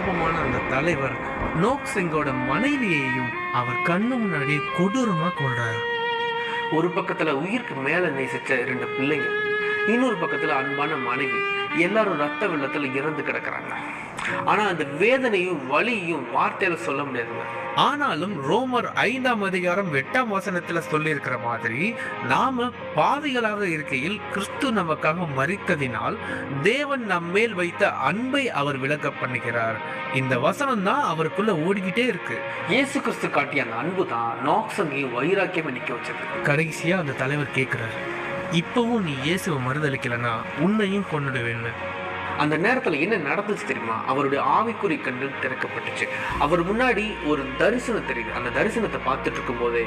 கோபமான அந்த தலைவர் நோக்சிங்கோட மனைவியையும் அவர் கண்ணு முன்னாடி கொடூரமா கொள்றாரு. ஒரு பக்கத்துல உயிருக்கு மேல நேசிச்ச 2 பிள்ளைங்க, இன்னொரு பக்கத்துல அன்பான மனைவி, எல்லாரும் ரத்த வெள்ளத்துல இறந்து கிடக்குறாங்க. ஆனா அந்த வேதனையும் வலியும் வார்த்தையில சொல்ல முடியாதுங்க. ஆனாலும் ரோமர் 5ஆம் அதிகாரம் 8ஆம் வசனத்துல சொல்லி இருக்கிற மாதிரி, நாம பாவிகளாக இருக்கையில் கிறிஸ்து நமக்காக மரித்ததினால் தேவன் நம்மேல் வைத்த அன்பை அவர் விளக்க பண்ணுகிறார். இந்த வசனம் தான் அவருக்குள்ள ஓடிக்கிட்டே இருக்கு. இயேசு கிறிஸ்து காட்டிய அந்த அன்பு தான் நோக்சங்கையும் வைராக்கியமா நிக்க வச்சது. கடைசியா அந்த தலைவர் கேட்கிறார், இப்பவும் நீ இயேசுவை மறுதளிக்கலனா உன்னையும் கொன்னுடுவேன்னு. அந்த நேரத்துல என்ன நடந்துச்சு தெரியுமா? அவருடைய ஆவிக்குறி கண்கள் திறக்கப்பட்டுச்சு. அவர் முன்னாடி ஒரு தரிசனம் தெரியுது. அந்த தரிசனத்தை பார்த்துட்டு இருக்கும் போதே